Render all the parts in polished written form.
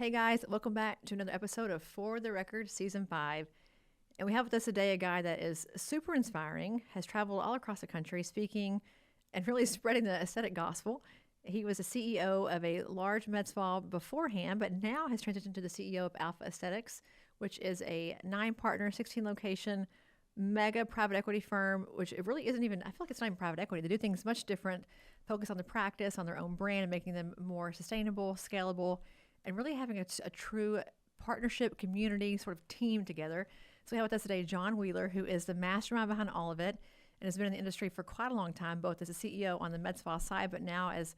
Hey guys, welcome back to another episode of For the Record Season 5. And we have with us today a guy that is super inspiring, has traveled all across the country speaking and really spreading the aesthetic gospel. He was the CEO of a large med spa beforehand, but now has transitioned to the CEO of Alpha Aesthetics, which is a 9 partner, 16 location, mega private equity firm, which it really isn't even, I feel like it's not even private equity. They do things much different, focus on the practice, on their own brand, and making them more sustainable, scalable, and really having a true partnership, community, sort of team together. So we have with us today John Wheeler, who is the mastermind behind all of it and has been in the industry for quite a long time, both as a CEO on the med spa side, but now as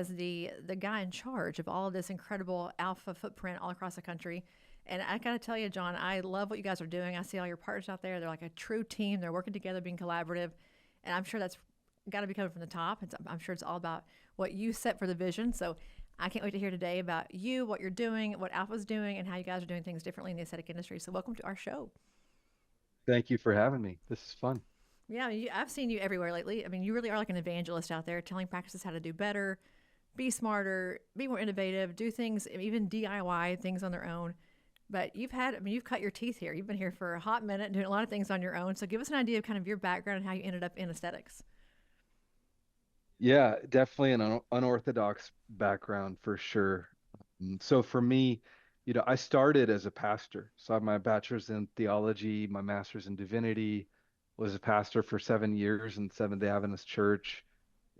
the guy in charge of all of this incredible alpha footprint all across the country. And I gotta tell you, John, I love what you guys are doing. I see all your partners out there. They're like a true team. They're working together, being collaborative. And I'm sure that's got to be coming from the top. I'm sure it's all about what you set for the vision. So I can't wait to hear today about you, what you're doing, what Alpha's doing, and how you guys are doing things differently in the aesthetic industry. So welcome to our show. Thank you for having me. This is fun. Yeah, I've seen you everywhere lately. I mean, you really are like an evangelist out there telling practices how to do better, be smarter, be more innovative, do things, even DIY things on their own. But you've cut your teeth here. You've been here for a hot minute doing a lot of things on your own. So give us an idea of kind of your background and how you ended up in aesthetics. Yeah, definitely an unorthodox background for sure. So for me, I started as a pastor. So I have my bachelor's in theology, my master's in divinity, was a pastor for 7 years in Seventh-day Adventist Church,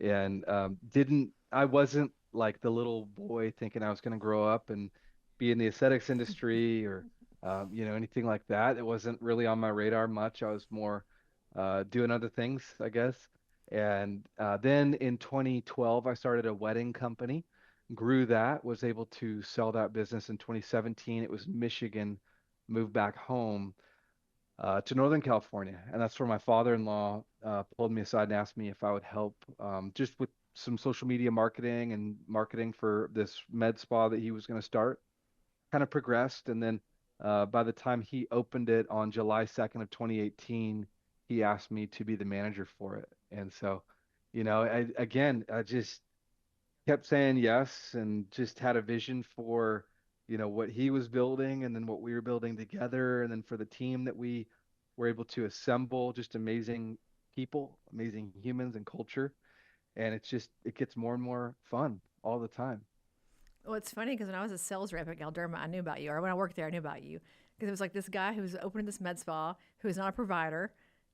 and I wasn't like the little boy thinking I was going to grow up and be in the aesthetics industry or anything like that. It wasn't really on my radar much. I was more doing other things, I guess. And then in 2012, I started a wedding company, grew that, was able to sell that business in 2017. It was Michigan, moved back home to Northern California. And that's where my father-in-law pulled me aside and asked me if I would help just with some social media marketing and marketing for this med spa that he was going to start. Kind of progressed. And then by the time he opened it on July 2nd of 2018, he asked me to be the manager for it. And so, I just kept saying yes and just had a vision for, what he was building and then what we were building together. And then for the team that we were able to assemble, just amazing people, amazing humans and culture. And it gets more and more fun all the time. Well, it's funny because when I was a sales rep at Galderma, I knew about you, or when I worked there, I knew about you because it was like this guy who was opening this med spa who was not a provider.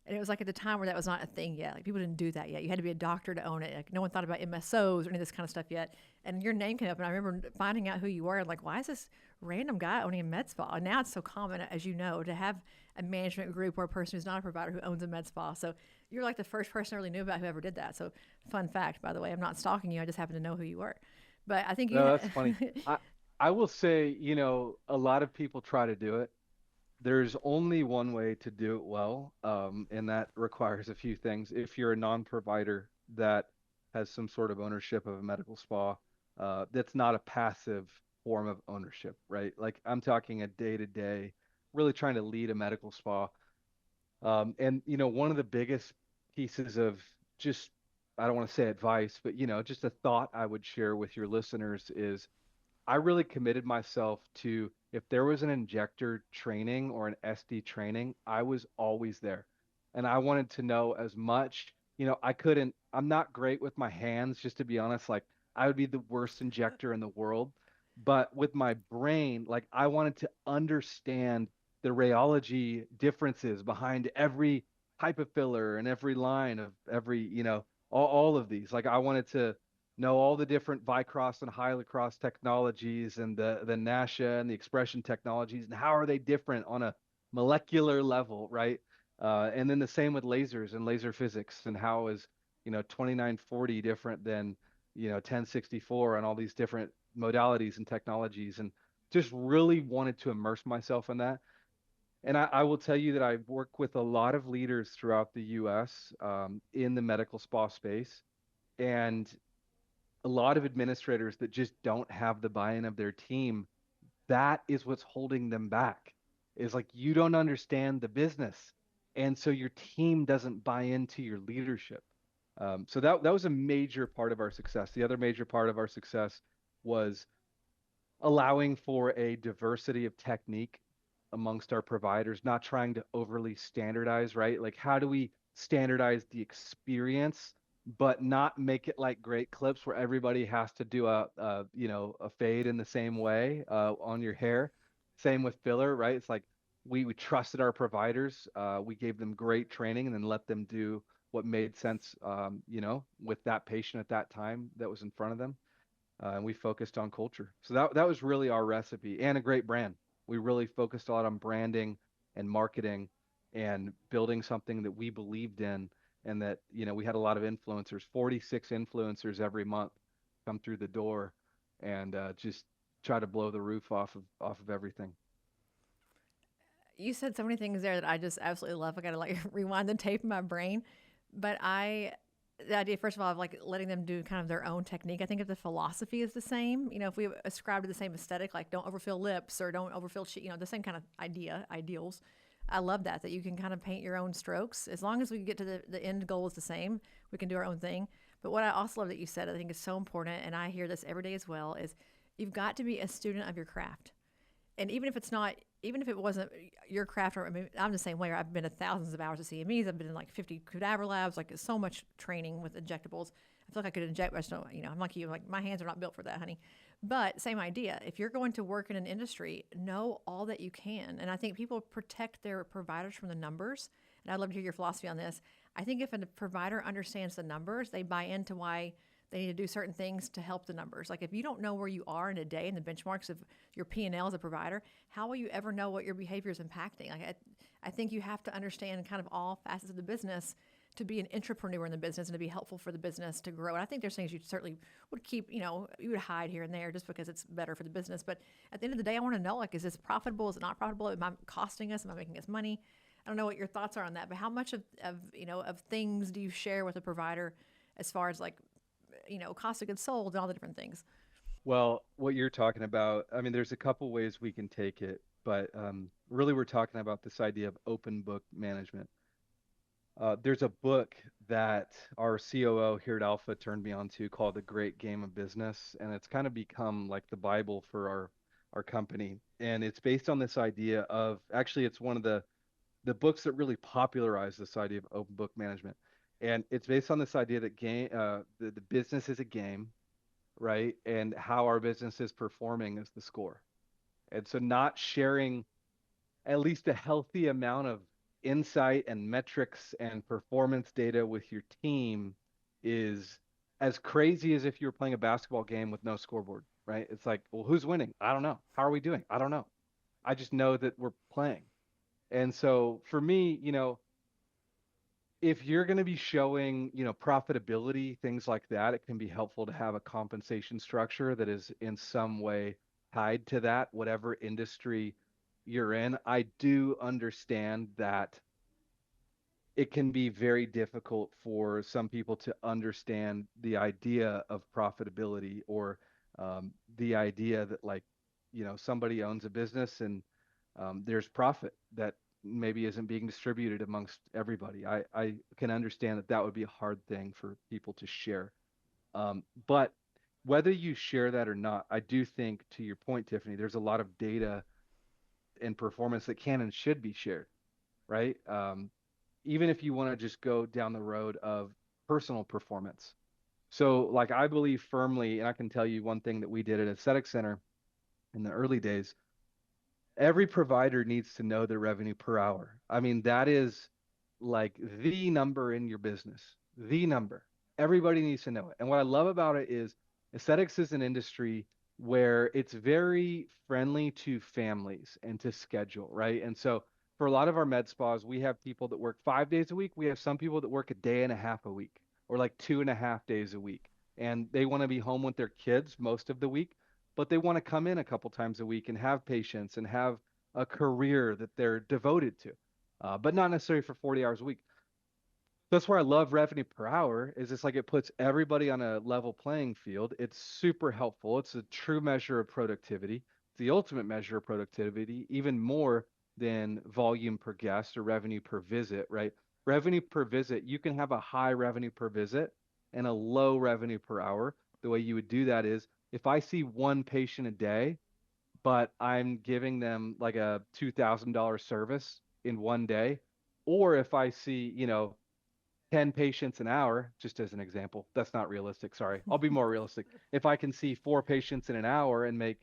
And it was like at the time where that was not a thing yet. Like people didn't do that yet. You had to be a doctor to own it. Like no one thought about MSOs or any of this kind of stuff yet. And your name came up, and I remember finding out who you were. And like, why is this random guy owning a med spa? And now it's so common, as you know, to have a management group or a person who's not a provider who owns a med spa. So you're like the first person I really knew about who ever did that. So fun fact, by the way, I'm not stalking you. I just happen to know who you were. But I think you No, that's funny. I I will say, a lot of people try to do it. There's only one way to do it well, and that requires a few things. If you're a non-provider that has some sort of ownership of a medical spa, that's not a passive form of ownership, right? Like I'm talking a day-to-day, really trying to lead a medical spa. And one of the biggest pieces of just, I don't want to say advice, but just a thought I would share with your listeners is I really committed myself to if there was an injector training or an SD training, I was always there. And I wanted to know as much. I'm not great with my hands, just to be honest. Like, I would be the worst injector in the world. But with my brain, like, I wanted to understand the rheology differences behind every type of filler and every line of every, all of these. Like, I wanted to know all the different Vicross and Hylicross technologies and the Nasha and the expression technologies and how are they different on a molecular level, right? And then the same with lasers and laser physics and how is 2940 different than 1064 and all these different modalities and technologies and just really wanted to immerse myself in that. And I will tell you that I work with a lot of leaders throughout the US in the medical spa space. And a lot of administrators that just don't have the buy-in of their team, that is what's holding them back. Is like you don't understand the business, and so your team doesn't buy into your leadership. So that was a major part of our success. The other major part of our success was allowing for a diversity of technique amongst our providers, not trying to overly standardize, right? Like, how do we standardize the experience, but not make it like great clips where everybody has to do a fade in the same way on your hair. Same with filler, right? It's like we trusted our providers. We gave them great training and then let them do what made sense, with that patient at that time that was in front of them, and we focused on culture. So that was really our recipe and a great brand. We really focused a lot on branding and marketing and building something that we believed in, and that we had a lot of influencers, 46 influencers every month come through the door, and just try to blow the roof off of everything. You said so many things there that I just absolutely love. I got to like rewind the tape in my brain. But the idea, first of all, of like letting them do kind of their own technique. I think if the philosophy is the same, if we ascribe to the same aesthetic, like don't overfill lips or don't overfill, the same kind of ideals. I love that you can kind of paint your own strokes. As long as we get to the end goal is the same, we can do our own thing. But what I also love that you said, I think is so important, and I hear this every day as well, is you've got to be a student of your craft. And even if it's not, even if it wasn't your craft, or I mean, I'm the same way. I've been to thousands of hours of CMEs. I've been in like 50 cadaver labs, like so much training with injectables. I feel like I could inject, but I just don't, I'm like you, like my hands are not built for that, honey. But same idea. If you're going to work in an industry, know all that you can. And I think people protect their providers from the numbers. And I'd love to hear your philosophy on this. I think if a provider understands the numbers, they buy into why they need to do certain things to help the numbers. Like if you don't know where you are in a day and the benchmarks of your P&L as a provider, how will you ever know what your behavior is impacting? Like I think you have to understand kind of all facets of the business to be an entrepreneur in the business and to be helpful for the business to grow. And I think there's things you certainly would keep, you would hide here and there just because it's better for the business. But at the end of the day, I want to know, like, is this profitable? Is it not profitable? Am I costing us? Am I making us money? I don't know what your thoughts are on that, but how much of things do you share with a provider as far as like, cost of goods sold and all the different things? Well, what you're talking about, I mean, there's a couple ways we can take it, but really we're talking about this idea of open book management. There's a book that our COO here at Alpha turned me on to called The Great Game of Business, and it's kind of become like the Bible for our company. And it's based on this idea of, actually, it's one of the books that really popularized this idea of open book management. And it's based on this idea that the business is a game, right? And how our business is performing is the score. And so not sharing at least a healthy amount of insight and metrics and performance data with your team is as crazy as if you were playing a basketball game with no scoreboard, right? It's like, well, who's winning? I don't know. How are we doing? I don't know. I just know that we're playing. And so for me, if you're going to be showing, profitability, things like that, it can be helpful to have a compensation structure that is in some way tied to that, whatever industry you're in. I do understand that it can be very difficult for some people to understand the idea of profitability, or the idea that, like, somebody owns a business and there's profit that maybe isn't being distributed amongst everybody. I can understand that that would be a hard thing for people to share. But whether you share that or not, I do think, to your point, Tiffany, there's a lot of data and performance that can and should be shared, right? Even if you want to just go down the road of personal performance. So, like, I believe firmly, and I can tell you one thing that we did at Aesthetic Center in the early days: every provider needs to know their revenue per hour. I mean, that is like the number in your business, the number. Everybody needs to know it. And what I love about it is aesthetics is an industry where it's very friendly to families and to schedule, right? And so for a lot of our med spas, we have people that work 5 days a week. We have some people that work a day and a half a week, or like 2.5 days a week. And they want to be home with their kids most of the week, but they want to come in a couple times a week and have patients and have a career that they're devoted to, but not necessarily for 40 hours a week. That's where I love revenue per hour. Is it's like it puts everybody on a level playing field. It's super helpful. It's a true measure of productivity. It's the ultimate measure of productivity, even more than volume per guest or revenue per visit, right? Revenue per visit, you can have a high revenue per visit and a low revenue per hour. The way you would do that is, if I see one patient a day, but I'm giving them like a $2,000 service in one day. Or if I see, 10 patients an hour, just as an example, that's not realistic. Sorry. I'll be more realistic. If I can see four patients in an hour and make,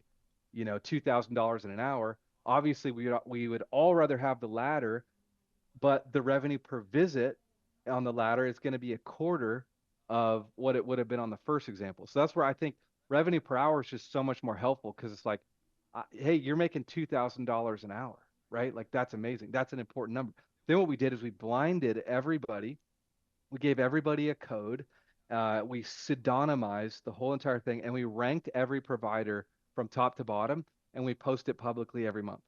$2,000 in an hour, obviously we would all rather have the latter, but the revenue per visit on the latter is going to be a quarter of what it would have been on the first example. So that's where I think revenue per hour is just so much more helpful because it's like, hey, you're making $2,000 an hour, right? Like that's amazing. That's an important number. Then what we did is we blinded everybody. We gave everybody a code. We pseudonymized the whole entire thing, and we ranked every provider from top to bottom, and we post it publicly every month.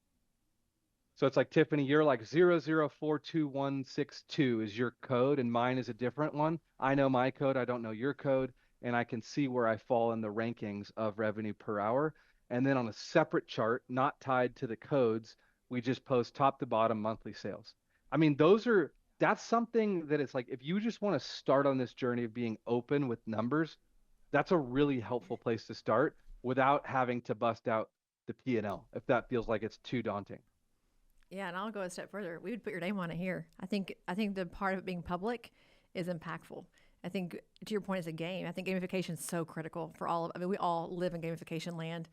So it's like, Tiffany, you're like 00422162 is your code, and mine is a different one. I know my code, I don't know your code, and I can see where I fall in the rankings of revenue per hour. And then on a separate chart, not tied to the codes, we just post top to bottom monthly sales. I mean, that's something that it's like, if you just want to start on this journey of being open with numbers, that's a really helpful place to start without having to bust out the P&L if that feels like it's too daunting. Yeah, and I'll go a step further. We would put your name on it here. I think the part of it being public is impactful. I think to your point, it's a game. I think gamification is so critical for all of. I mean, we all live in gamification land.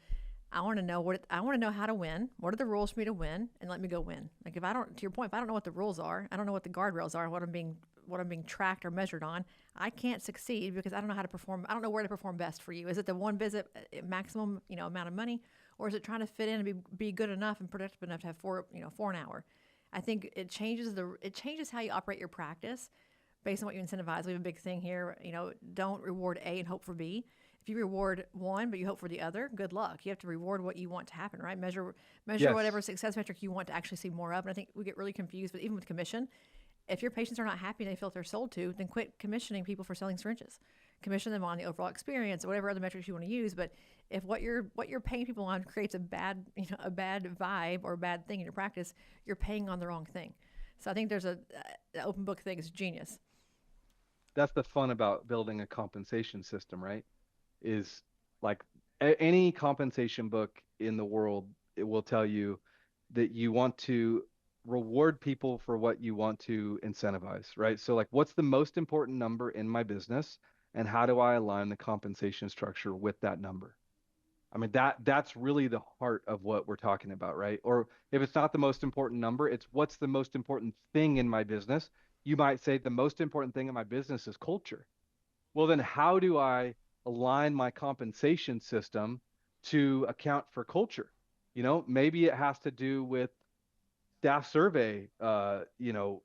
I want to know how to win. What are the rules for me to win, and let me go win. Like if I don't, to your point, if I don't know what the rules are, I don't know what the guardrails are, what I'm being tracked or measured on, I can't succeed because I don't know how to perform. I don't know where to perform best for you. Is it the one visit maximum, amount of money, or is it trying to fit in and be good enough and productive enough to have four an hour? I think it changes how you operate your practice based on what you incentivize. We have a big thing here. Don't reward A and hope for B. If you reward one but you hope for the other, good luck. You have to reward what you want to happen, right? Measure whatever Yes. success metric you want to actually see more of. And I think we get really confused, but even with commission, if your patients are not happy and they feel they're sold to, then quit commissioning people for selling syringes. Commission them on the overall experience or whatever other metrics you want to use. But if what you're paying people on creates a bad vibe or a bad thing in your practice, you're paying on the wrong thing. So I think there's a open book thing is genius. That's the fun about building a compensation system, right? Is like any compensation book in the world, it will tell you that you want to reward people for what you want to incentivize, right? So like what's the most important number in my business and how do I align the compensation structure with that number? I mean that's really the heart of what we're talking about, right? Or if it's not the most important number, it's what's the most important thing in my business. You might say the most important thing in my business is culture. Well, then how do I align my compensation system to account for culture? Maybe it has to do with staff survey,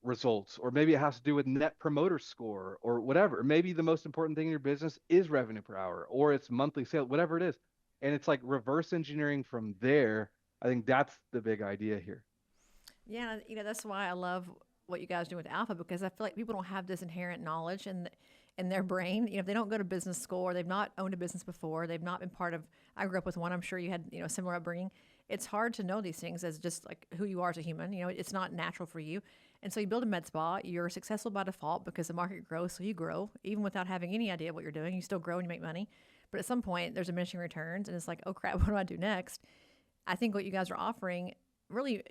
results, or maybe it has to do with net promoter score or whatever. Maybe the most important thing in your business is revenue per hour or it's monthly sale, whatever it is. And it's like reverse engineering from there. I think that's the big idea here. Yeah, that's why I love what you guys do with Alpha because I feel like people don't have this inherent knowledge in their brain. If they don't go to business school or they've not owned a business before, they've not been part of. I grew up with one. I'm sure you had similar upbringing. It's hard to know these things as just like who you are as a human. It's not natural for you. And so you build a med spa. You're successful by default because the market grows, so you grow even without having any idea what you're doing. You still grow and you make money. But at some point, there's diminishing returns, and it's like, oh crap, what do I do next? I think what you guys are offering really,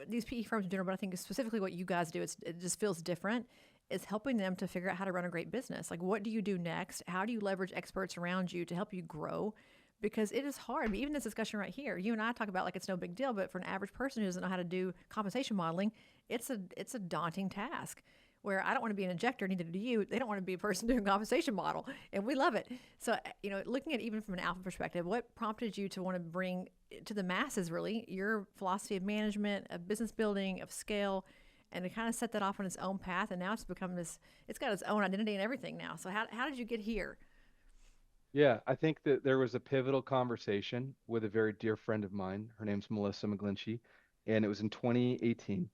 these PE firms in general, but I think specifically what you guys do, it just feels different. Is helping them to figure out how to run a great business. Like, what do you do next? How do you leverage experts around you to help you grow? Because it is hard. I mean, even this discussion right here, you and I talk about like it's no big deal, but for an average person who doesn't know how to do compensation modeling, it's a daunting task. Where I don't want to be an injector, neither do you. They don't want to be a person doing a compensation model, and we love it. So, looking at even from an alpha perspective, what prompted you to want to bring to the masses really your philosophy of management, of business building, of scale, and to kind of set that off on its own path, and now it's become this. It's got its own identity and everything now. So, how did you get here? Yeah, I think that there was a pivotal conversation with a very dear friend of mine. Her name's Melissa McGlinchey, and it was in 2018.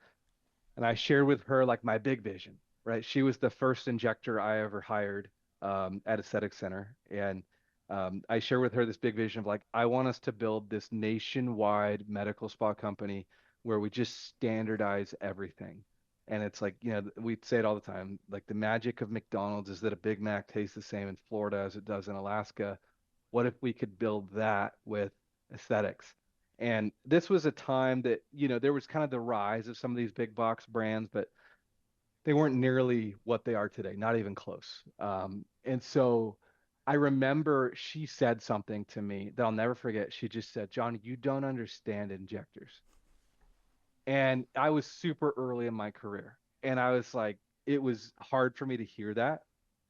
And I shared with her like my big vision, right? She was the first injector I ever hired at Aesthetics Center, and I shared with her this big vision of like I want us to build this nationwide medical spa company where we just standardize everything. And it's like, we say it all the time, like the magic of McDonald's is that a Big Mac tastes the same in Florida as it does in Alaska. What if we could build that with aesthetics? And this was a time that, there was kind of the rise of some of these big box brands, but they weren't nearly what they are today, not even close. And so I remember she said something to me that I'll never forget. She just said, "John, you don't understand injectors." And I was super early in my career. And I was like, it was hard for me to hear that.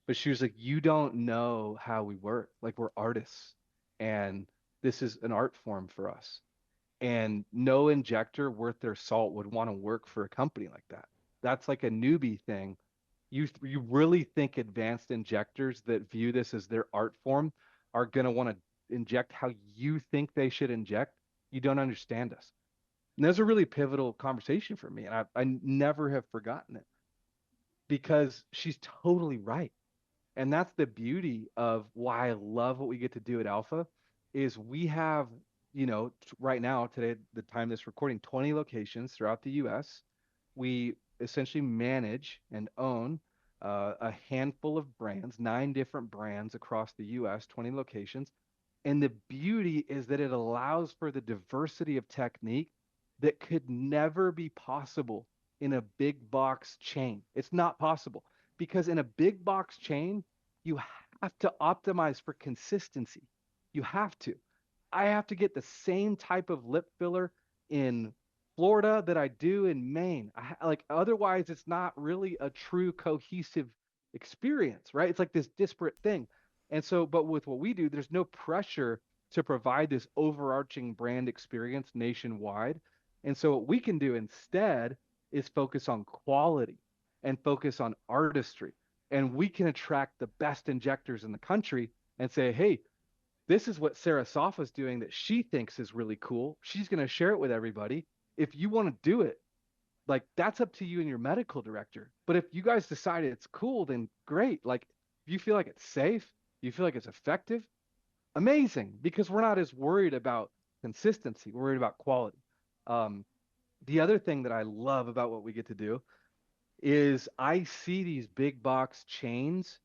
But she was like, "You don't know how we work. Like, we're artists. And this is an art form for us. And no injector worth their salt would want to work for a company like that. That's like a newbie thing. You really think advanced injectors that view this as their art form are going to want to inject how you think they should inject? You don't understand us." And that's a really pivotal conversation for me. And I never have forgotten it because she's totally right. And that's the beauty of why I love what we get to do at Alpha is we have, right now, today, the time of this recording, 20 locations throughout the US. We essentially manage and own a handful of brands, 9 different brands across the US, 20 locations. And the beauty is that it allows for the diversity of technique that could never be possible in a big box chain. It's not possible because in a big box chain, you have to optimize for consistency. You have to. I have to get the same type of lip filler in Florida that I do in Maine. Like otherwise, it's not really a true cohesive experience, right? It's like this disparate thing. And so, but with what we do, there's no pressure to provide this overarching brand experience nationwide. And so, what we can do instead is focus on quality and focus on artistry. And we can attract the best injectors in the country and say, "Hey, this is what Sarah Safa's doing that she thinks is really cool. She's going to share it with everybody. If you want to do it, like that's up to you and your medical director. But if you guys decide it's cool, then great. Like if you feel like it's safe, you feel like it's effective, amazing, because we're not as worried about consistency. We're worried about quality." Um, the other thing that I love about what we get to do is I see these big box chains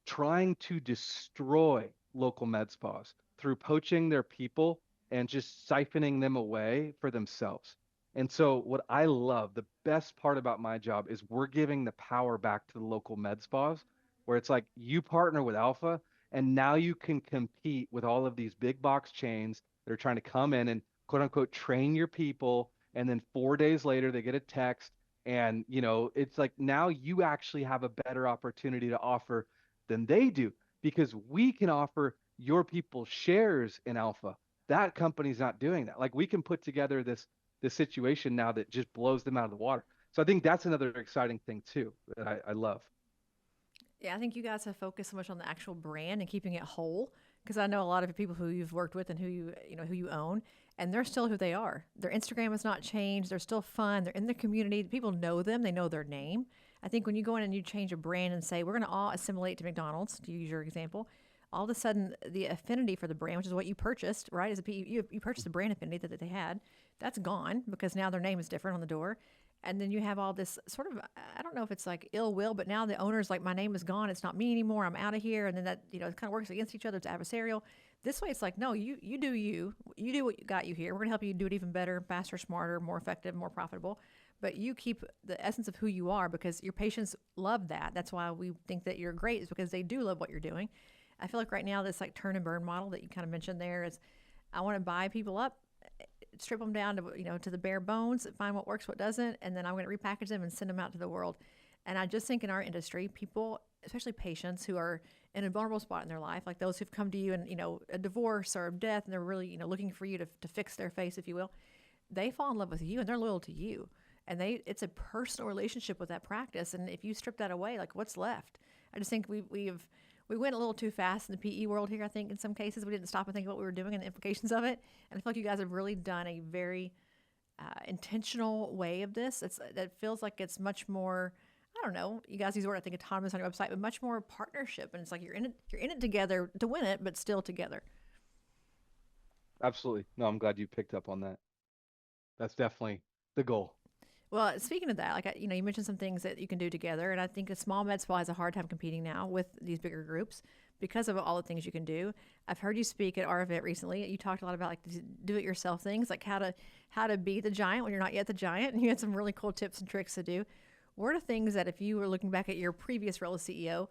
trying to destroy local med spas through poaching their people and just siphoning them away for themselves. And so, what I love, the best part about my job is we're giving the power back to the local med spas, where it's like you partner with Alpha, and now you can compete with all of these big box chains that are trying to come in and quote unquote train your people. And then 4 days later, they get a text and, it's like now you actually have a better opportunity to offer than they do because we can offer your people shares in Alpha. That company's not doing that. Like we can put together this situation now that just blows them out of the water. So I think that's another exciting thing too that I love. Yeah, I think you guys have focused so much on the actual brand and keeping it whole. Because I know a lot of people who you've worked with and who you own, and they're still who they are. Their Instagram has not changed. They're still fun. They're in the community. People know them. They know their name. I think when you go in and you change a brand and say we're going to all assimilate to McDonald's, to use your example, all of a sudden the affinity for the brand, which is what you purchased, right? As a you purchased the brand affinity that they had, that's gone because now their name is different on the door. And then you have all this sort of, I don't know if it's like ill will, but now the owner's like, my name is gone. It's not me anymore. I'm out of here. And then that, it kind of works against each other. It's adversarial. This way, it's like, no, you do you. You do what got you here. We're going to help you do it even better, faster, smarter, more effective, more profitable. But you keep the essence of who you are because your patients love that. That's why we think that you're great, is because they do love what you're doing. I feel like right now, this like turn and burn model that you kind of mentioned there is, I want to buy people up, strip them down to to the bare bones, find what works, what doesn't, and then I'm going to repackage them and send them out to the world. And I just think in our industry, people, especially patients who are in a vulnerable spot in their life, like those who've come to you and a divorce or a death, and they're really looking for you to fix their face, if you will, they fall in love with you and they're loyal to you, and it's a personal relationship with that practice. And if you strip that away, like what's left? I just think we went a little too fast in the PE world here. I think in some cases we didn't stop and think what we were doing and the implications of it. And I feel like you guys have really done a very intentional way of this. That feels like it's much more. I don't know. You guys use the word, I think, autonomous on your website, but much more partnership. And it's like you're in it together to win it, but still together. Absolutely. No, I'm glad you picked up on that. That's definitely the goal. Well, speaking of that, like you mentioned some things that you can do together, and I think a small med spa has a hard time competing now with these bigger groups. because of all the things you can do. I've heard you speak at our event recently. You talked a lot about like do it yourself things, like how to be the giant when you're not yet the giant, and you had some really cool tips and tricks to do. What are things that if you were looking back at your previous role as CEO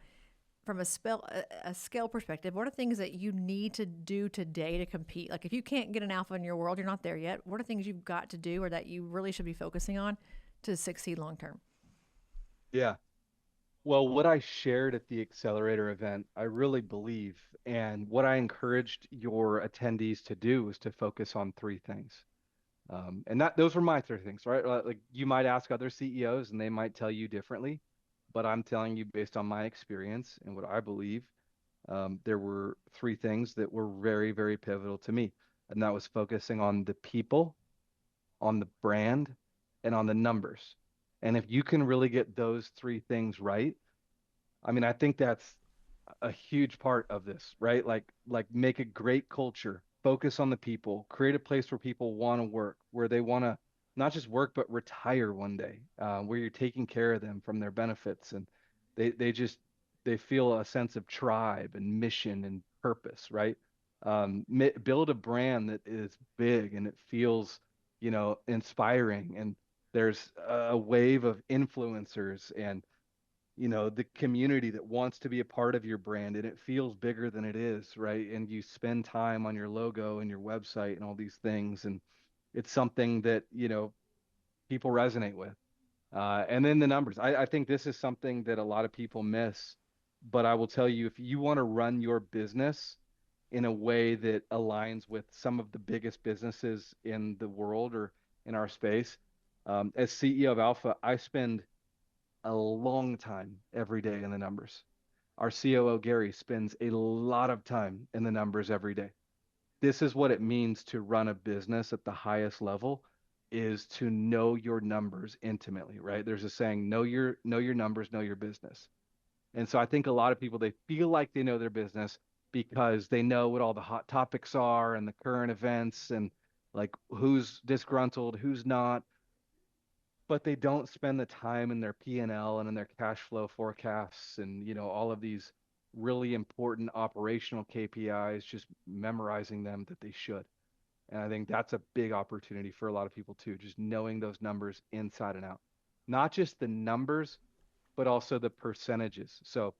from a scale perspective, what are things that you need to do today to compete? Like if you can't get an alpha in your world, you're not there yet. What are things you've got to do or that you really should be focusing on to succeed long term? Yeah. Well, what I shared at the accelerator event, I really believe, and what I encouraged your attendees to do was to focus on three things. And that those were my three things, right? Like you might ask other CEOs and they might tell you differently, but I'm telling you based on my experience and what I believe, there were three things that were very, very pivotal to me. And that was focusing on the people, on the brand, and on the numbers. And if you can really get those three things right, I mean, I think that's a huge part of this, right? Like make a great culture, focus on the people, create a place where people want to work, where they want to not just work but retire one day, where you're taking care of them from their benefits, and they just they feel a sense of tribe and mission and purpose, right? Build a brand that is big and it feels, inspiring, and there's a wave of influencers and the community that wants to be a part of your brand, and it feels bigger than it is, right? And you spend time on your logo and your website and all these things, and it's something that people resonate with. And then the numbers, I think this is something that a lot of people miss, but I will tell you, if you want to run your business in a way that aligns with some of the biggest businesses in the world or in our space, as CEO of Alpha, I spend a long time every day in the numbers. Our COO, Gary, spends a lot of time in the numbers every day. This is what it means to run a business at the highest level, is to know your numbers intimately, right? There's a saying, know your numbers, know your business. And so I think a lot of people, they feel like they know their business because they know what all the hot topics are and the current events and like who's disgruntled, who's not, but they don't spend the time in their P&L and L and in their cash flow forecasts and all of these really important operational KPIs, just memorizing them that they should. And I think that's a big opportunity for a lot of people too, just knowing those numbers inside and out. Not just the numbers, but also the percentages. So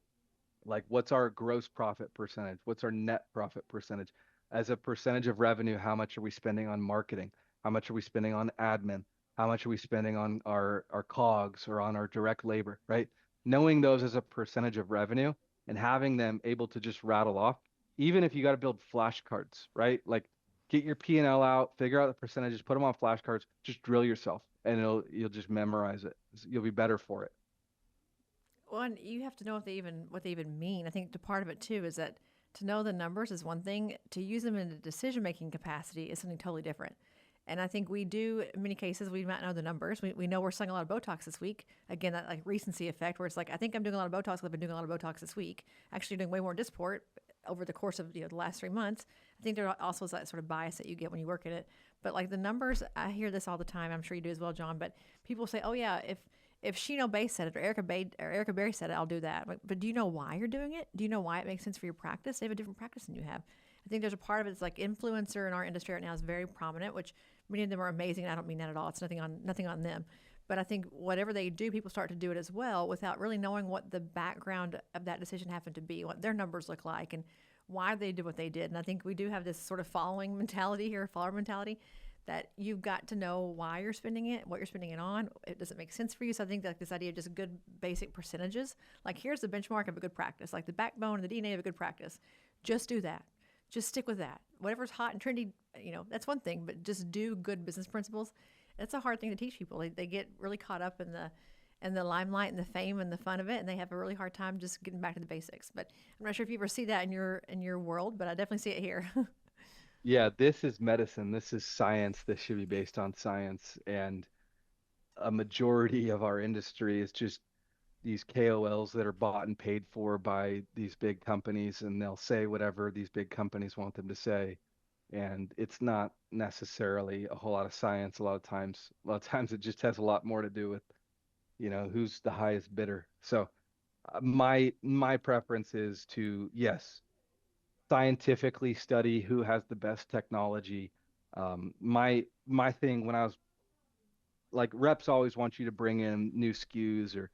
like what's our gross profit percentage? What's our net profit percentage? As a percentage of revenue, how much are we spending on marketing? How much are we spending on admin? How much are we spending on our COGS or on our direct labor, right? Knowing those as a percentage of revenue and having them able to just rattle off, even if you got to build flashcards, right? Like get your P&L out, figure out the percentages, put them on flashcards, just drill yourself and you'll just memorize it. You'll be better for it. Well, and you have to know what they even mean. I think the part of it too is that to know the numbers is one thing. To use them in a decision making capacity is something totally different. And I think we do, in many cases, we might know the numbers. We know we're selling a lot of Botox this week. Again, that like recency effect where it's like, I think I'm doing a lot of Botox. I've been doing a lot of Botox this week. Actually doing way more Dysport over the course of the last 3 months. I think there also is that sort of bias that you get when you work in it. But like the numbers, I hear this all the time. I'm sure you do as well, John. But people say, oh yeah, if Sheena Bay said it or Erica Berry said it, I'll do that. But do you know why you're doing it? Do you know why it makes sense for your practice? They have a different practice than you have. I think there's a part of it that's like influencer in our industry right now is very prominent, which many of them are amazing. I don't mean that at all. It's nothing on them. But I think whatever they do, people start to do it as well without really knowing what the background of that decision happened to be, what their numbers look like, and why they did what they did. And I think we do have this sort of following mentality here, follower mentality, that you've got to know why you're spending it, what you're spending it on. It doesn't make sense for you. So I think like this idea of just good basic percentages, like here's the benchmark of a good practice, like the backbone and the DNA of a good practice. Just do that. Just stick with that. Whatever's hot and trendy, that's one thing, but just do good business principles. That's a hard thing to teach people. They get really caught up in the limelight and the fame and the fun of it, and they have a really hard time just getting back to the basics. But I'm not sure if you ever see that in your world, but I definitely see it here. Yeah, this is medicine. This is science. This should be based on science. And a majority of our industry is just these KOLs that are bought and paid for by these big companies, and they'll say whatever these big companies want them to say. And it's not necessarily a whole lot of science a lot of times it just has a lot more to do with, who's the highest bidder. So My preference is to, yes, scientifically study who has the best technology. My thing when I was like, reps always want you to bring in new SKUs or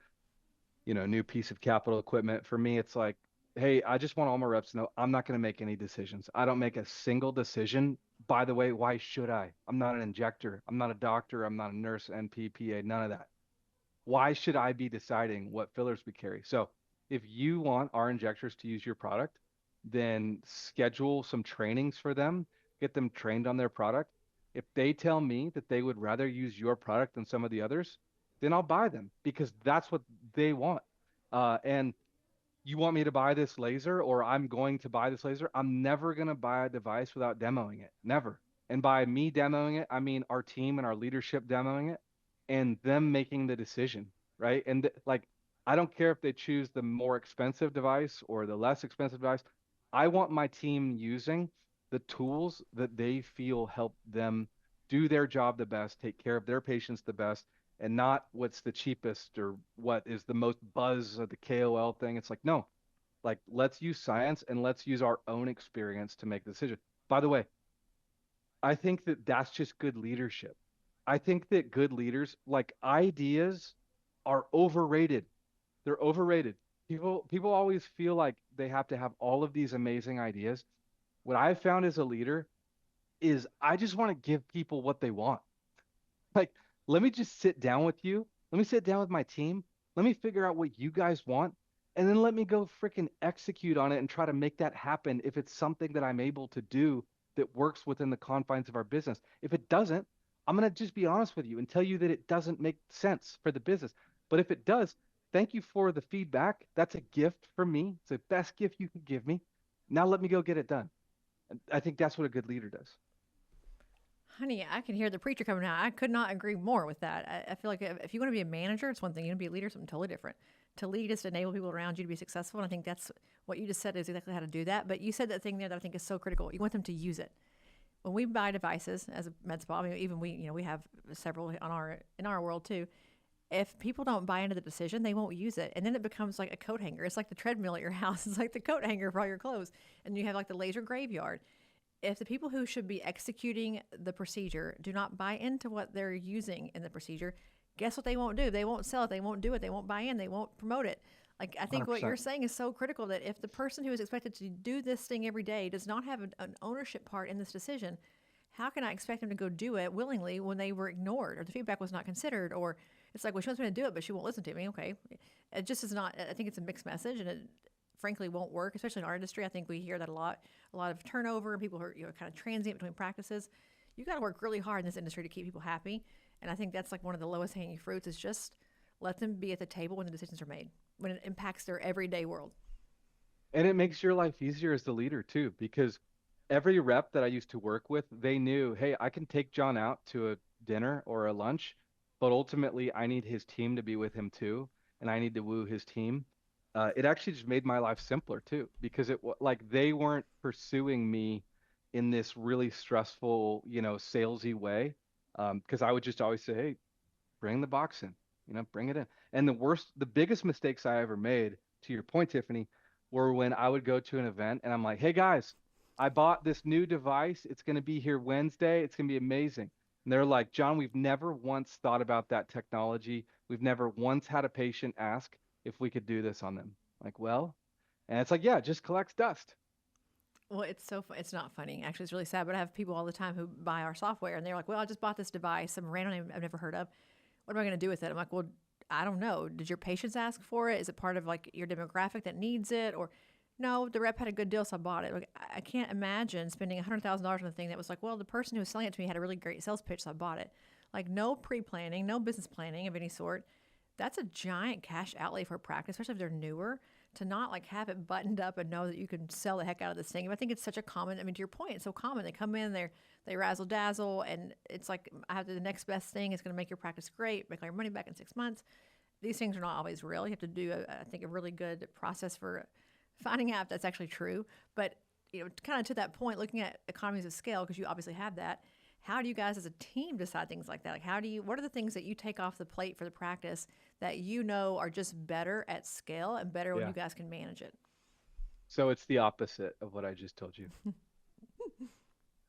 new piece of capital equipment. For me, it's like, hey, I just want all my reps to know I'm not going to make any decisions. I don't make a single decision. By the way, why should I? I'm not an injector. I'm not a doctor. I'm not a nurse, NP, none of that. Why should I be deciding what fillers we carry? So if you want our injectors to use your product, then schedule some trainings for them, get them trained on their product. If they tell me that they would rather use your product than some of the others, then I'll buy them because that's what they want. And you want me to buy this laser or I'm going to buy this laser, I'm never going to buy a device without demoing it. Never. And by me demoing it, I mean our team and our leadership demoing it and them making the decision, right? And like, I don't care if they choose the more expensive device or the less expensive device. I want my team using the tools that they feel help them do their job the best, take care of their patients the best, and not what's the cheapest or what is the most buzz of the KOL thing. It's like, no, like let's use science and let's use our own experience to make the decision. By the way, I think that that's just good leadership. I think that good leaders, like ideas, are overrated. They're overrated. People always feel like they have to have all of these amazing ideas. What I've found as a leader is I just want to give people what they want. Like, let me just sit down with you. Let me sit down with my team. Let me figure out what you guys want. And then let me go freaking execute on it and try to make that happen if it's something that I'm able to do that works within the confines of our business. If it doesn't, I'm going to just be honest with you and tell you that it doesn't make sense for the business. But if it does, thank you for the feedback. That's a gift from me. It's the best gift you can give me. Now let me go get it done. And I think that's what a good leader does. Honey, I can hear the preacher coming out. I could not agree more with that. I feel like if you want to be a manager, it's one thing. You want to be a leader, something totally different. To lead is to enable people around you to be successful. And I think that's what you just said is exactly how to do that. But you said that thing there that I think is so critical. You want them to use it. When we buy devices as a med spa, I mean, even we have several in our world too. If people don't buy into the decision, they won't use it. And then it becomes like a coat hanger. It's like the treadmill at your house. It's like the coat hanger for all your clothes. And you have like the laser graveyard. If the people who should be executing the procedure do not buy into what they're using in the procedure, guess what they won't do? They won't sell it. They won't do it. They won't buy in. They won't promote it. Like, I think what you're 100%. saying is so critical that if the person who is expected to do this thing every day does not have an ownership part in this decision, how can I expect them to go do it willingly when they were ignored or the feedback was not considered? Or it's like, well, she wants me to do it, but she won't listen to me. Okay. It just is not, I think it's a mixed message and it frankly won't work, especially in our industry. I think we hear that a lot of turnover and people who are kind of transient between practices. You got to work really hard in this industry to keep people happy. And I think that's like one of the lowest hanging fruits is just let them be at the table when the decisions are made, when it impacts their everyday world. And it makes your life easier as the leader too, because every rep that I used to work with, they knew, hey, I can take John out to a dinner or a lunch, but ultimately I need his team to be with him too, and I need to woo his team. It actually just made my life simpler too, because like they weren't pursuing me in this really stressful, salesy way. Because I would just always say, hey, bring the box in, bring it in. And the biggest mistakes I ever made, to your point, Tiffany, were when I would go to an event and I'm like, hey guys, I bought this new device. It's going to be here Wednesday. It's going to be amazing. And they're like, John, we've never once thought about that technology. We've never once had a patient ask if we could do this on them. Like, well, and it's like, yeah, it just collects dust. Well, it's not funny. Actually, it's really sad. But I have people all the time who buy our software and they're like, well, I just bought this device, some random name I've never heard of. What am I going to do with it? I'm like, well, I don't know. Did your patients ask for it? Is it part of like your demographic that needs it? Or no, the rep had a good deal, so I bought it. Like, I can't imagine spending $100,000 on a thing that was like, well, the person who was selling it to me had a really great sales pitch, so I bought it. Like, no pre planning, no business planning of any sort. That's a giant cash outlay for a practice, especially if they're newer, to not like have it buttoned up and know that you can sell the heck out of this thing. I think it's such a common, I mean, to your point, it's so common. They come in, they razzle dazzle, and it's like, I have the next best thing. It's going to make your practice great, make all your money back in 6 months. These things are not always real. You have to do, I think, a really good process for finding out if that's actually true. But kind of to that point, looking at economies of scale, because you obviously have that. how do you guys as a team decide things like that? Like, what are the things that you take off the plate for the practice that you know are just better at scale and better when Yeah. you guys can manage it? So it's the opposite of what I just told you.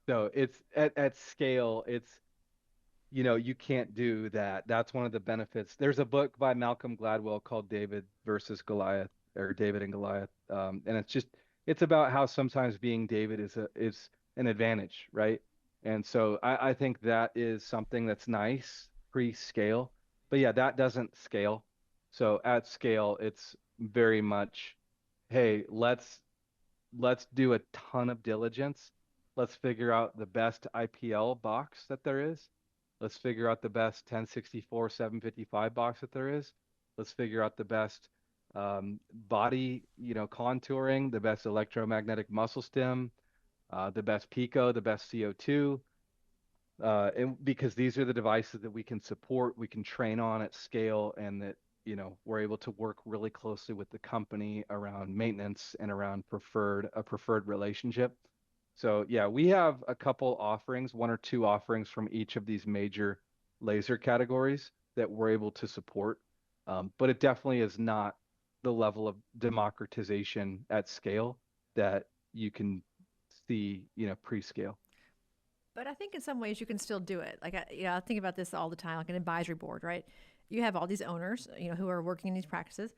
So it's at scale, it's you can't do that. That's one of the benefits. There's a book by Malcolm Gladwell called David versus Goliath, or David and Goliath. And it's about how sometimes being David is an advantage, right? And so I think that is something that's nice pre-scale. But yeah, that doesn't scale. So at scale, it's very much, hey, let's do a ton of diligence. Let's figure out the best IPL box that there is. Let's figure out the best 1064 755 box that there is. Let's figure out the best body, contouring, the best electromagnetic muscle stim, the best Pico, the best CO2, and because these are the devices that we can support, we can train on at scale, and that we're able to work really closely with the company around maintenance and around a preferred relationship. So yeah, we have a couple offerings, one or two offerings from each of these major laser categories that we're able to support. But it definitely is not the level of democratization at scale that you can see, pre-scale. But I think in some ways you can still do it. Like, I think about this all the time, like an advisory board, right? You have all these owners, who are working in these practices.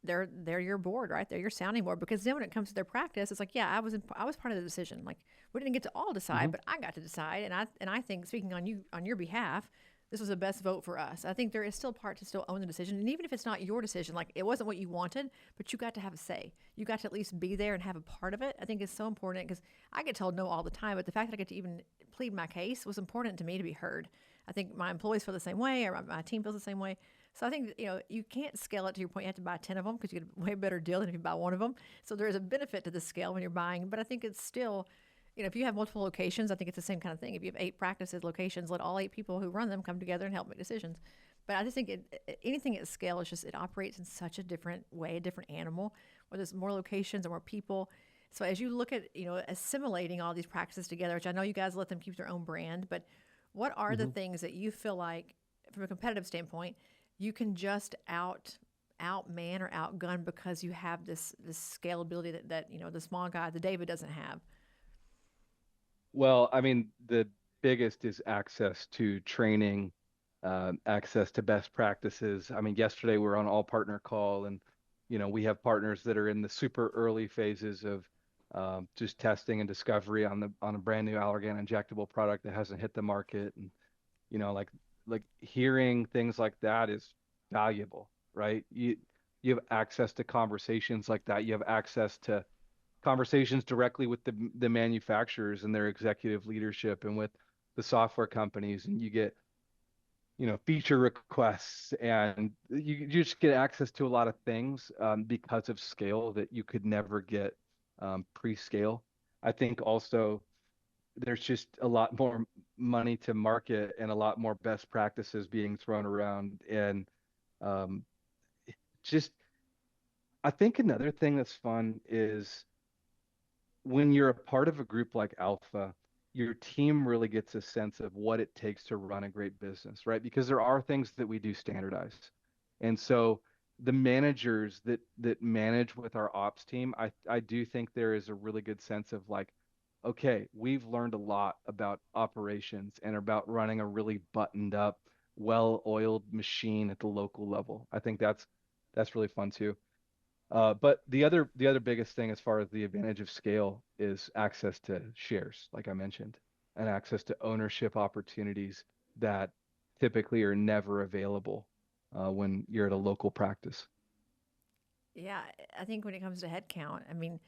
They're your board, right? They're your sounding board, because then when it comes to their practice, it's like, yeah, I was part of the decision. Like, we didn't get to all decide, Hmm. but I got to decide, and I think, speaking on your behalf, this was the best vote for us. I think there is still part to still own the decision, and even if it's not your decision, like it wasn't what you wanted, but you got to have a say. You got to at least be there and have a part of it. I think is so important, because I get told no all the time, but the fact that I get to even plead my case was important to me to be heard. I think my employees feel the same way, or my team feels the same way. So I think you can't scale it to your point. You have to buy 10 of them because you get a way better deal than if you buy one of them. So there is a benefit to the scale when you're buying, but I think it's still, if you have multiple locations, I think it's the same kind of thing. If you have 8 practices locations, let all 8 people who run them come together and help make decisions. But I just think anything at scale is just, it operates in such a different way, a different animal, where there's more locations and more people. So as you look at assimilating all these practices together, which I know you guys let them keep their own brand, but what are the Hmm. things that you feel like, from a competitive standpoint, you can just outman or outgun because you have this scalability that the small guy, the David, doesn't have? Well, I mean, the biggest is access to training, access to best practices. I mean, yesterday we were on all partner call, and we have partners that are in the super early phases of just testing and discovery on a brand new Allergan injectable product that hasn't hit the market, and like hearing things like that is valuable, right? You have access to conversations like that. You have access to conversations directly with the manufacturers and their executive leadership and with the software companies, and you get feature requests, and you just get access to a lot of things because of scale that you could never get pre-scale. I think also there's just a lot more money to market and a lot more best practices being thrown around, and um, just I think another thing that's fun is when you're a part of a group like Alpha, your team really gets a sense of what it takes to run a great business, right? Because there are things that we do standardize. And so the managers that manage with our ops team, I do think there is a really good sense of like, okay, we've learned a lot about operations and about running a really buttoned up, well-oiled machine at the local level. I think that's really fun too. But the other biggest thing as far as the advantage of scale is access to shares, like I mentioned, and access to ownership opportunities that typically are never available when you're at a local practice. Yeah, I think when it comes to headcount, I mean,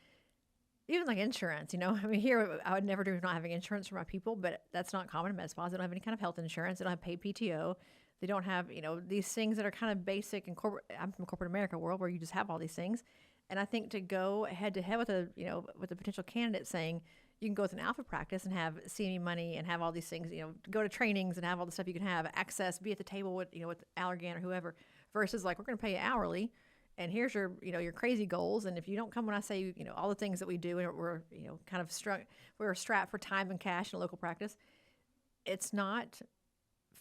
even like insurance, I mean, here I would never do not having insurance for my people, but that's not common in med spas. They don't have any kind of health insurance. They don't have paid PTO. They don't have, these things that are kind of basic in corporate. I'm from corporate America world where you just have all these things. And I think to go head to head with with a potential candidate saying you can go with an alpha practice and have CME money and have all these things, go to trainings and have all the stuff you can have, access, be at the table with, with Allergan or whoever, versus like, we're going to pay you hourly, and here's your your crazy goals, and if you don't come when I say all the things that we do, and we're kind of struck, we're strapped for time and cash in a local practice. it's not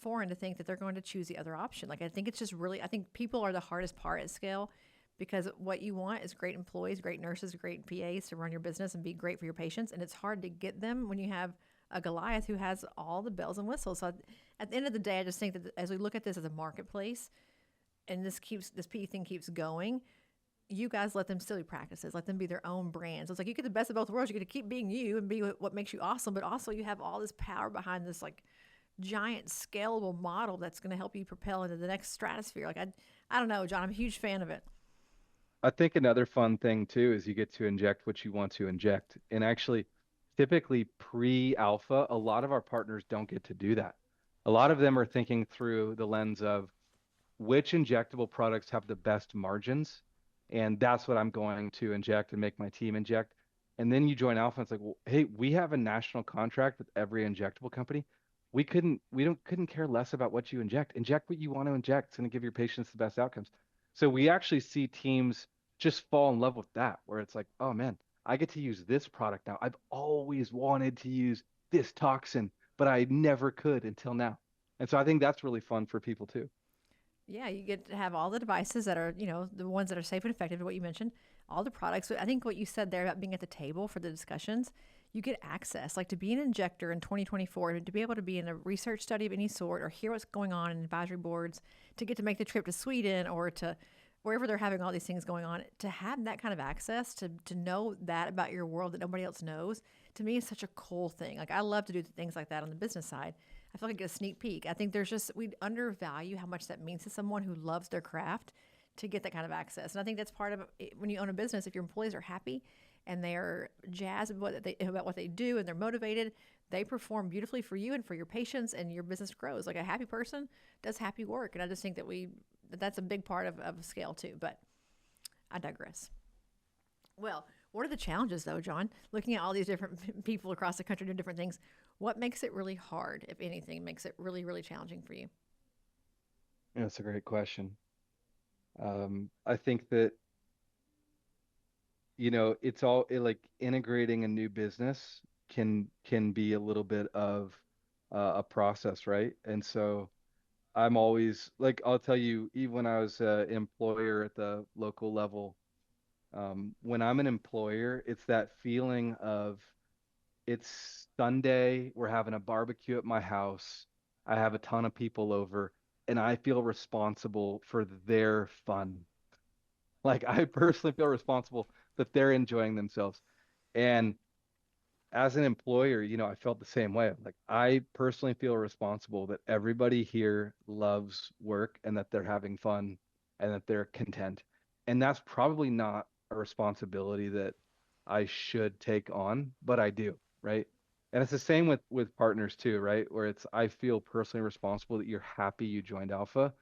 foreign to think that they're going to choose the other option. Like, I think it's just really, I think people are the hardest part at scale because what you want is great employees, great nurses, great PAs to run your business and be great for your patients. And it's hard to get them when you have a Goliath who has all the bells and whistles. So at the end of the day, I just think that as we look at this as a marketplace and this PE thing keeps going, you guys let them still do practices, let them be their own brands. It's like you get the best of both worlds. You get to keep being you and be what makes you awesome, but also you have all this power behind this like giant scalable model that's going to help you propel into the next stratosphere. Like I don't know, John. I'm a huge fan of it. I think another fun thing too is you get to inject what you want to inject. And actually, typically pre-alpha, a lot of our partners don't get to do that. A lot of them are thinking through the lens of which injectable products have the best margins, and that's what I'm going to inject and make my team inject. And then you join Alpha, and it's like, well, hey, we have a national contract with every injectable company. We couldn't care less about what you inject. Inject what you want to inject. It's going to give your patients the best outcomes. So we actually see teams just fall in love with that, where it's like, oh man, I get to use this product now. I've always wanted to use this toxin, but I never could until now. And so I think that's really fun for people too. Yeah, you get to have all the devices that are, the ones that are safe and effective, what you mentioned, all the products. I think what you said there about being at the table for the discussions, you get access. Like to be an injector in 2024, to be able to be in a research study of any sort or hear what's going on in advisory boards, to get to make the trip to Sweden or to wherever they're having all these things going on, to have that kind of access, to know that about your world that nobody else knows, to me is such a cool thing. Like I love to do things like that on the business side. I feel like I get a sneak peek. I think there's just, we undervalue how much that means to someone who loves their craft to get that kind of access. And I think that's part of it. When you own a business, if your employees are happy and they're jazzed about what they do and they're motivated, they perform beautifully for you and for your patients, and your business grows. Like a happy person does happy work. And I just think that's a big part of scale too. But I digress. Well, what are the challenges though, John? Looking at all these different people across the country doing different things, what makes it really hard, if anything, makes it really, really challenging for you? Yeah, that's a great question. I think that, like integrating a new business can be a little bit of a process, right? And so I'm always like, I'll tell you, even when I was an employer at the local level, when I'm an employer, it's that feeling of it's Sunday, we're having a barbecue at my house. I have a ton of people over, and I feel responsible for their fun. Like I personally feel responsible that they're enjoying themselves. And as an employer, I felt the same way. Like I personally feel responsible that everybody here loves work and that they're having fun and that they're content. And that's probably not a responsibility that I should take on, but I do, right? And it's the same with partners too, right? Where it's I feel personally responsible that you're happy you joined Alpha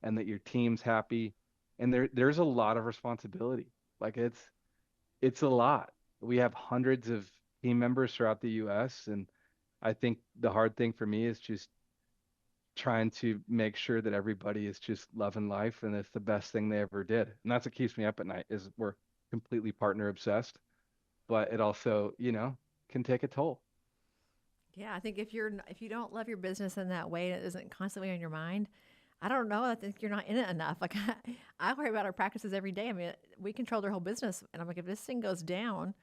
and that your team's happy. And there's a lot of responsibility. Like it's a lot. We have hundreds of team members throughout the US, and I think the hard thing for me is just trying to make sure that everybody is just loving life and it's the best thing they ever did. And that's what keeps me up at night is we're completely partner obsessed, but it also, can take a toll. Yeah, I think if you don't love your business in that way and it isn't constantly on your mind, I don't know. I think you're not in it enough. Like I worry about our practices every day. I mean, we control their whole business, and I'm like, if this thing goes down,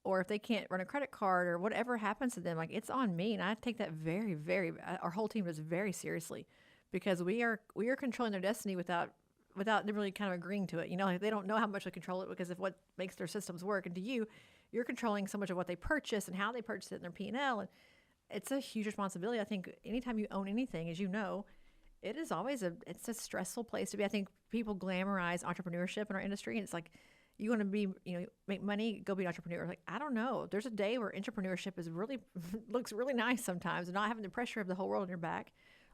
or if they can't run a credit card, or whatever happens to them, like it's on me, and I take that very, very. Our whole team is very seriously, because we are controlling their destiny without them really kind of agreeing to it. Like they don't know how much they control it because of what makes their systems work, and to you, you're controlling so much of what they purchase and how they purchase it in their P&L, and it's a huge responsibility. I think anytime you own anything, as you know, it's a stressful place to be. I think people glamorize entrepreneurship in our industry, and it's like you want to be, make money, go be an entrepreneur. Like I don't know. There's a day where entrepreneurship is really looks really nice sometimes, and not having the pressure of the whole world on your back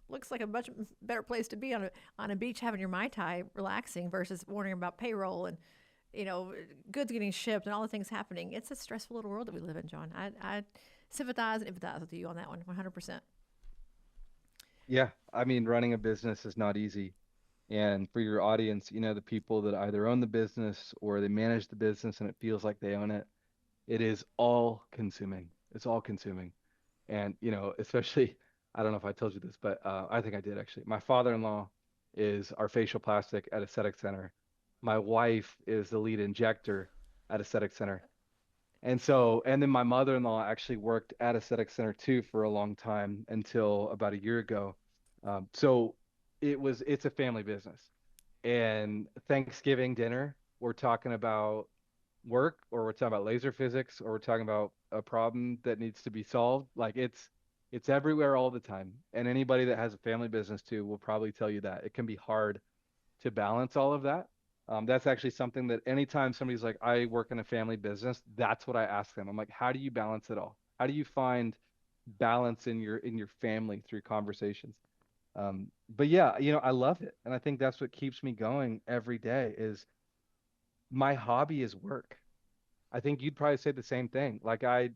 looks like a much better place to be on a beach having your mai tai, relaxing versus worrying about payroll and you know goods getting shipped and all the things happening. It's a stressful little world that we live in, John. I sympathize and empathize with you on that one, 100%. Yeah, I mean, running a business is not easy. And for your audience, the people that either own the business or they manage the business and it feels like they own it, it is all consuming. It's all consuming. And, especially I don't know if I told you this, but I think I did actually. My father-in-law is our facial plastic at Aesthetic Center. My wife is the lead injector at Aesthetic Center. And then my mother-in-law actually worked at Aesthetic Center too for a long time until about a year ago. So it's a family business. And Thanksgiving dinner, we're talking about work, or we're talking about laser physics, or we're talking about a problem that needs to be solved. Like it's everywhere all the time. And anybody that has a family business too will probably tell you that it can be hard to balance all of that. That's actually something that anytime somebody's like, I work in a family business, that's what I ask them. I'm like, how do you balance it all? How do you find balance in your family through conversations? But yeah, I love it, and I think that's what keeps me going every day. Is my hobby is work. I think you'd probably say the same thing. Like I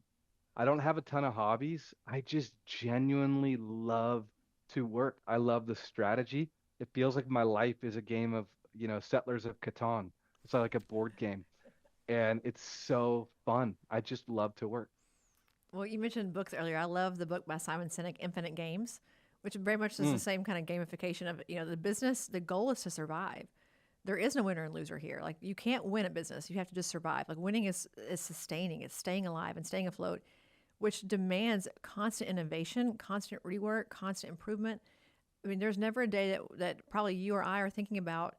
don't have a ton of hobbies. I just genuinely love to work. I love the strategy. It feels like my life is a game of, Settlers of Catan. It's like a board game, and it's so fun. I just love to work. Well, you mentioned books earlier. I love the book by Simon Sinek, Infinite Games, which very much is the Mm, same kind of gamification of, the business. The goal is to survive. There is no winner and loser here. Like you can't win a business. You have to just survive. Like winning is sustaining. It's staying alive and staying afloat, which demands constant innovation, constant rework, constant improvement. I mean, there's never a day that probably you or I are thinking about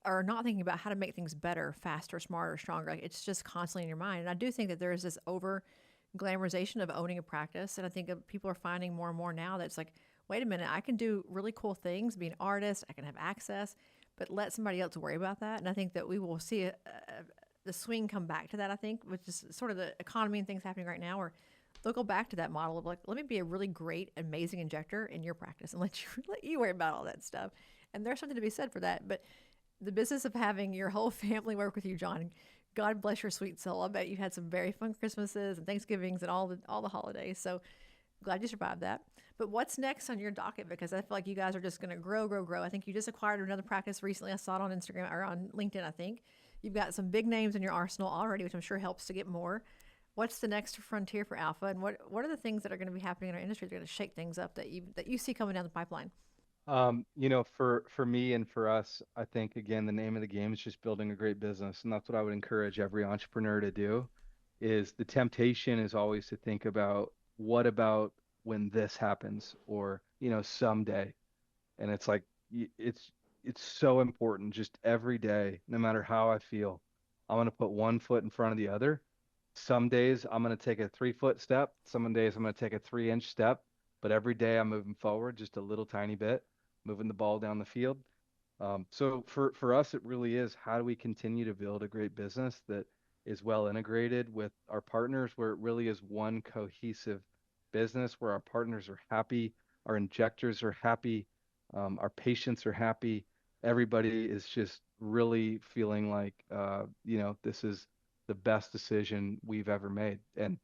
or not thinking about how to make things better, faster, smarter, stronger. Like it's just constantly in your mind. And I do think that there is this over glamorization of owning a practice. And I think people are finding more and more now that it's like, wait a minute, I can do really cool things, be an artist, I can have access, but let somebody else worry about that. And I think that we will see the swing come back to that, I think, which is sort of the economy and things happening right now where they'll go back to that model of like, let me be a really great, amazing injector in your practice and let you worry about all that stuff. And there's something to be said for that. But the business of having your whole family work with you, John. God bless your sweet soul. I bet you had some very fun Christmases and Thanksgivings and all the holidays. So glad you survived that. But what's next on your docket? Because I feel like you guys are just going to grow, grow, grow. I think you just acquired another practice recently. I saw it on Instagram or on LinkedIn. I think you've got some big names in your arsenal already, which I'm sure helps to get more. What's the next frontier for Alpha, and what are the things that are going to be happening in our industry that are going to shake things up that you see coming down the pipeline? for me and for us, I think again, the name of the game is just building a great business, and that's what I would encourage every entrepreneur to do. Is the temptation is always to think about what about when this happens, or someday. And it's like it's so important just every day, no matter how I feel. I'm gonna put one foot in front of the other. Some days I'm gonna take a 3 foot step. Some days I'm gonna take a 3 inch step. But every day I'm moving forward just a little tiny bit, moving the ball down the field. So for us, it really is how do we continue to build a great business that is well integrated with our partners, where it really is one cohesive business, where our partners are happy, our injectors are happy, our patients are happy. Everybody is just really feeling like, this is the best decision we've ever made. And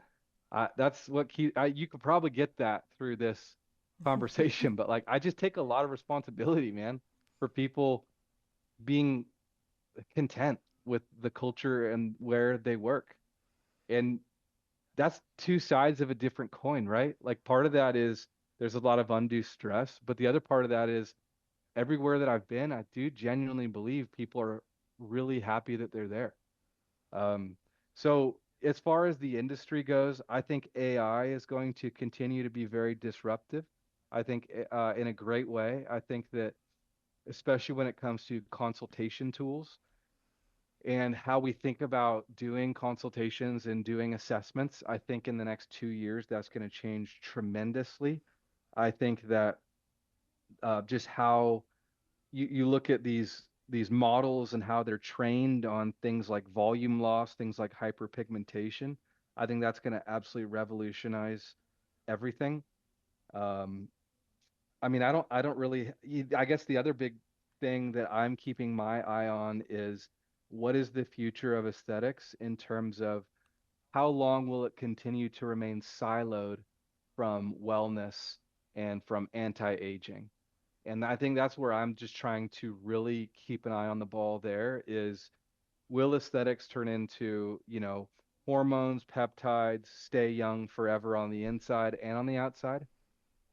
that's what you could probably get that through this conversation, but like I just take a lot of responsibility, man, for people being content with the culture and where they work. And that's two sides of a different coin, right? Like part of that is there's a lot of undue stress, but the other part of that is everywhere that I've been, I do genuinely believe people are really happy that they're there. Um, so as far as the industry goes, I think AI is going to continue to be very disruptive. I think in a great way. I think that especially when it comes to consultation tools and how we think about doing consultations and doing assessments, I think in the next 2 years that's going to change tremendously. I think that just how you look at these models and how they're trained on things like volume loss, things like hyperpigmentation. I think that's going to absolutely revolutionize everything. Um, I mean, I don't really, I guess the other big thing that I'm keeping my eye on is what is the future of aesthetics in terms of how long will it continue to remain siloed from wellness and from anti-aging? And I think that's where I'm just trying to really keep an eye on the ball there is will aesthetics turn into, hormones, peptides, stay young forever on the inside and on the outside?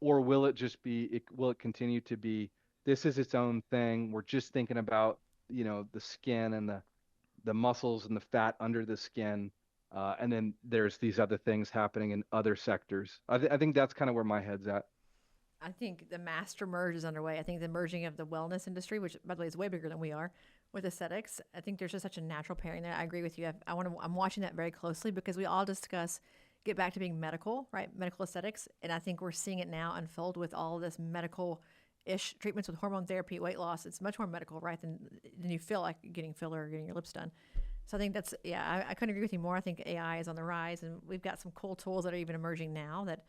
or will it just be, will it continue to be, this is its own thing. We're just thinking about, the skin and the muscles and the fat under the skin. And then there's these other things happening in other sectors. I think that's kind of where my head's at. I think the master merge is underway. I think the merging of the wellness industry, which by the way is way bigger than we are, with aesthetics. I think there's just such a natural pairing there. I agree with you. I'm watching that very closely because we all discuss get back to being medical, right? Medical aesthetics, and I think we're seeing it now unfold with all of this medical-ish treatments with hormone therapy, weight loss. It's much more medical, right, than you feel like getting filler or getting your lips done. So I think that's I couldn't agree with you more. I think AI is on the rise, and we've got some cool tools that are even emerging now that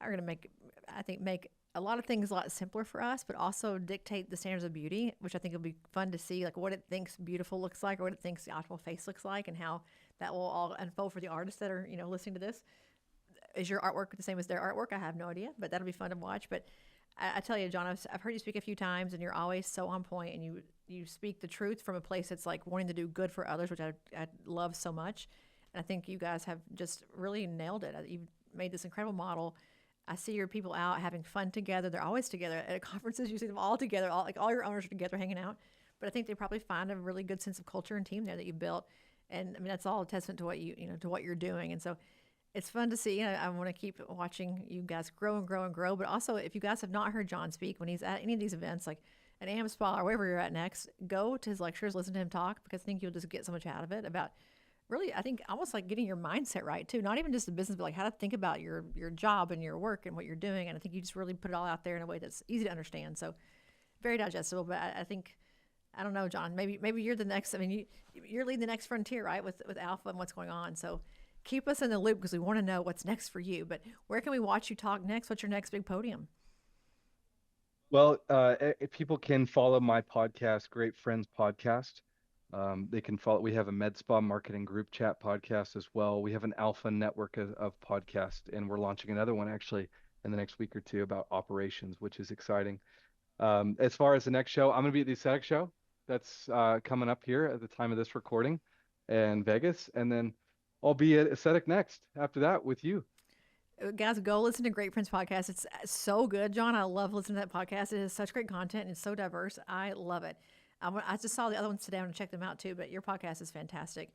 are going to make a lot of things a lot simpler for us, but also dictate the standards of beauty, which I think will be fun to see, like what it thinks beautiful looks like or what it thinks the optimal face looks like, and how that will all unfold for the artists that are listening to this. Is your artwork the same as their artwork? I have no idea, but that'll be fun to watch. But I tell you, John, I've heard you speak a few times, and you're always so on point, and you speak the truth from a place that's like wanting to do good for others, which I love so much. And I think you guys have just really nailed it. You've made this incredible model. I see your people out having fun together. They're always together at conferences. You see them all together. All your owners are together hanging out. But I think they probably find a really good sense of culture and team there that you built. And I mean, that's all a testament to what to what you're doing. And so it's fun to see. I want to keep watching you guys grow and grow and grow. But also, if you guys have not heard John speak when he's at any of these events, like at AmSpa or wherever you're at next, go to his lectures, listen to him talk, because I think you'll just get so much out of it about really, I think almost like getting your mindset right too. Not even just the business, but like how to think about your job and your work and what you're doing. And I think you just really put it all out there in a way that's easy to understand. So very digestible. But I think, I don't know, John, maybe you're the next, I mean, you're leading the next frontier, right? With Alpha and what's going on. So keep us in the loop because we want to know what's next for you. But where can we watch you talk next? What's your next big podium? Well, if people can follow my podcast, Great Friends Podcast. They can follow. We have a medspa marketing group chat podcast as well. We have an alpha network of podcasts, and we're launching another one actually in the next week or two about operations, which is exciting. As far as the next show, I'm going to be at the Aesthetic Show. That's coming up here at the time of this recording in Vegas, and then I'll be at Aesthetic Next after that with you. Guys, go listen to Great Friends Podcast. It's so good, John. I love listening to that podcast. It is such great content and it's so diverse. I love it. I just saw the other ones today. I'm going to check them out too, but your podcast is fantastic.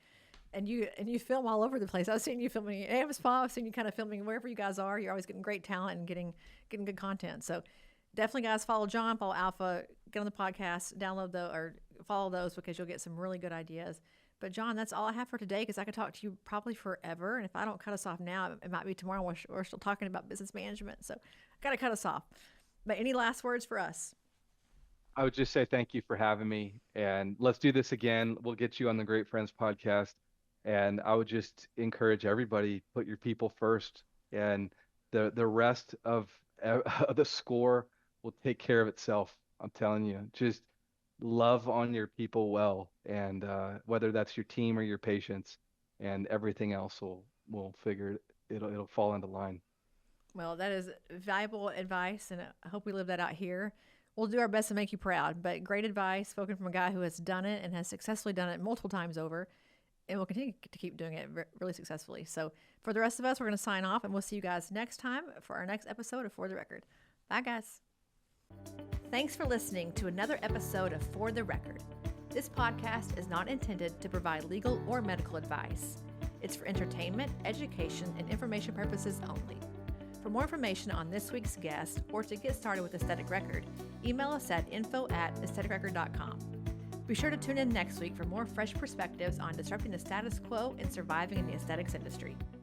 And you film all over the place. I've seen you filming at AmSpa. I've seen you kind of filming wherever you guys are. You're always getting great talent and getting good content. So definitely, guys, follow John, follow Alpha, get on the podcast, download or follow those because you'll get some really good ideas. But John, that's all I have for today because I could talk to you probably forever. And if I don't cut us off now, it might be tomorrow. We're still talking about business management. So I got to cut us off. But any last words for us? I would just say thank you for having me, and let's do this again. We'll get you on the Great Friends podcast. And I would just encourage everybody, put your people first, and the rest of the score will take care of itself. I'm telling you, just love on your people well, and whether that's your team or your patients, and everything else will figure it'll fall into line. Well, that is valuable advice, and I hope we live that out here. We'll do our best to make you proud, but great advice spoken from a guy who has done it and has successfully done it multiple times over, and will continue to keep doing it really successfully. So for the rest of us, we're going to sign off, and we'll see you guys next time for our next episode of For the Record. Bye, guys. Thanks for listening to another episode of For the Record. This podcast is not intended to provide legal or medical advice. It's for entertainment, education, and information purposes only. For more information on this week's guest or to get started with Aesthetic Record, email us at info@aestheticrecord.com. Be sure to tune in next week for more fresh perspectives on disrupting the status quo and surviving in the aesthetics industry.